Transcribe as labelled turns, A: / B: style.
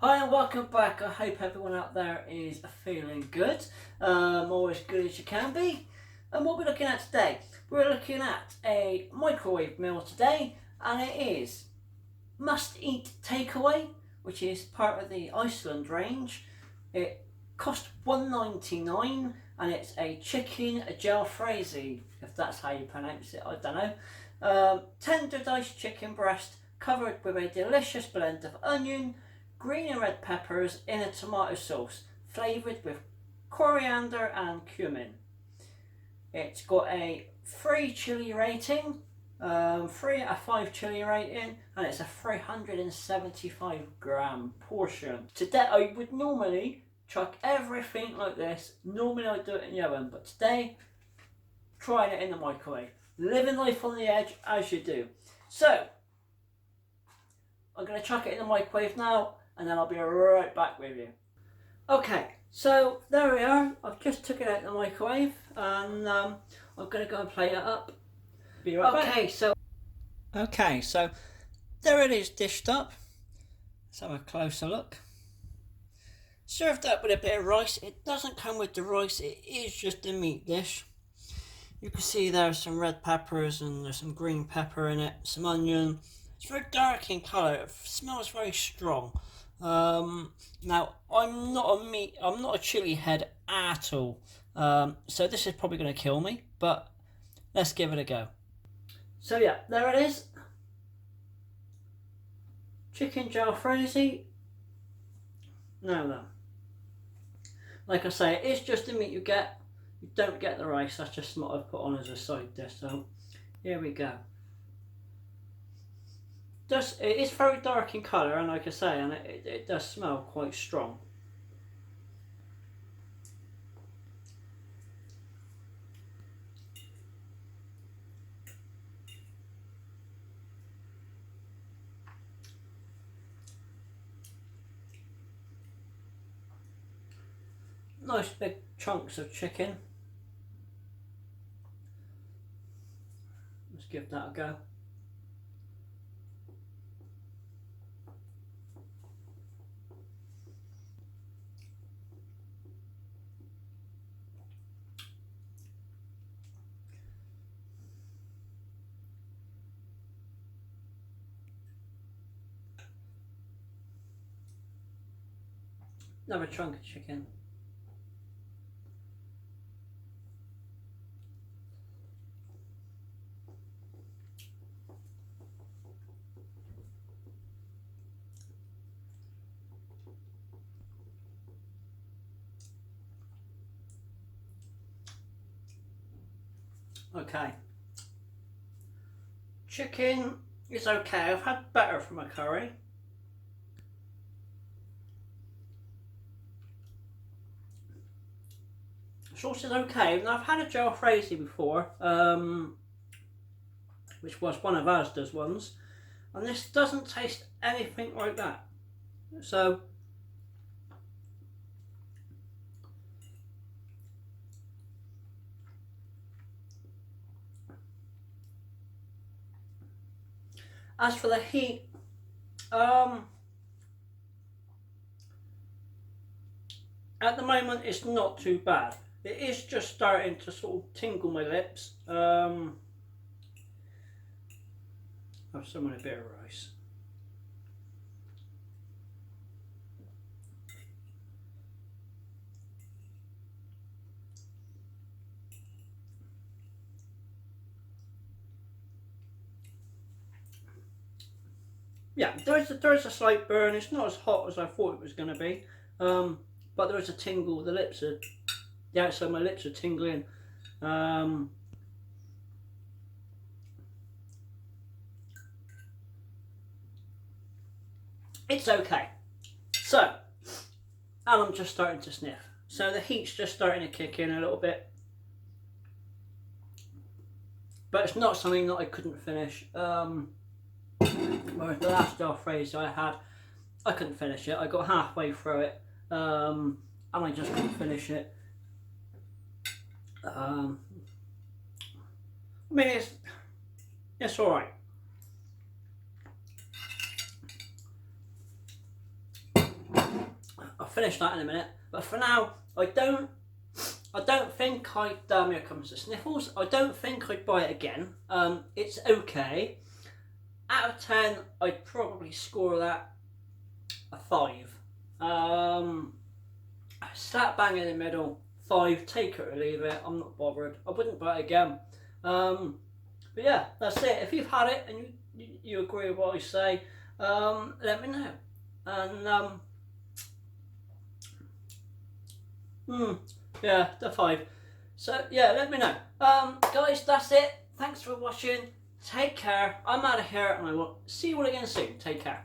A: Hi and welcome back. I hope everyone out there is feeling good, or as good as you can be. And what we're looking at today, we're looking at a microwave meal today, and it is must eat takeaway, which is part of the Iceland range. It cost $1.99 and it's a chicken Jalfrezi, if that's how you pronounce it, I don't know. Tender diced chicken breast covered with a delicious blend of onion, green and red peppers in a tomato sauce, flavoured with coriander and cumin. It's got a 3 chili rating, 3 out of 5 chili rating, and it's a 375 gram portion. Today I would normally chuck everything like this. Normally I do it in the oven, but today trying it in the microwave. Living life on the edge as you do. So I'm going to chuck it in the microwave now, and then I'll be right back with you. Okay, so there we are. I've just took it out of the microwave, and I'm going to go and plate it up. Be right back. Okay, so there it is, dished up. Let's have a closer look. Served up with a bit of rice. It doesn't come with the rice, it is just a meat dish. You can see there's some red peppers and there's some green pepper in it, some onion. It's very dark in colour, it smells very strong. Now I'm not a chili head at all, so this is probably going to kill me, but let's give it a go. So yeah, there it is, chicken Jalfrezi. Now then, like I say, it is just the meat you get. You don't get the rice. That's just what I've put on as a side dish. So here we go. It is very dark in colour, and like I say, and it does smell quite strong. Nice big chunks of chicken. Let's give that a go. Another chunk of chicken. Okay. Chicken is okay. I've had better from a curry. Sauce is okay. Now I've had a Jalfrezi before, which was one of Asda's ones, and this doesn't taste anything like that. So as for the heat, at the moment it's not too bad. It is just starting to sort of tingle my lips. Have some with a bit of rice. Yeah, there's a slight burn. It's not as hot as I thought it was going to be, but there is a tingle. The outside of my lips are tingling. It's okay. So, and I'm just starting to sniff. So the heat's just starting to kick in a little bit. But it's not something that I couldn't finish. Whereas the last Jalfrezi I had, I couldn't finish it. I got halfway through it, and I just couldn't finish it. I mean, it's all right. finish that in a minute. But for now, I don't think I'd, here comes the sniffles, I don't think I'd buy it again. It's okay. Out of 10, I'd probably score that a 5. Slap bang in the middle, 5, take it or leave it, I'm not bothered. I wouldn't buy it again. But yeah, that's it. If you've had it and you agree with what I say, let me know. And yeah, the 5. So yeah, let me know. Guys, that's it. Thanks for watching. Take care. I'm out of here and I will see you all again soon. Take care.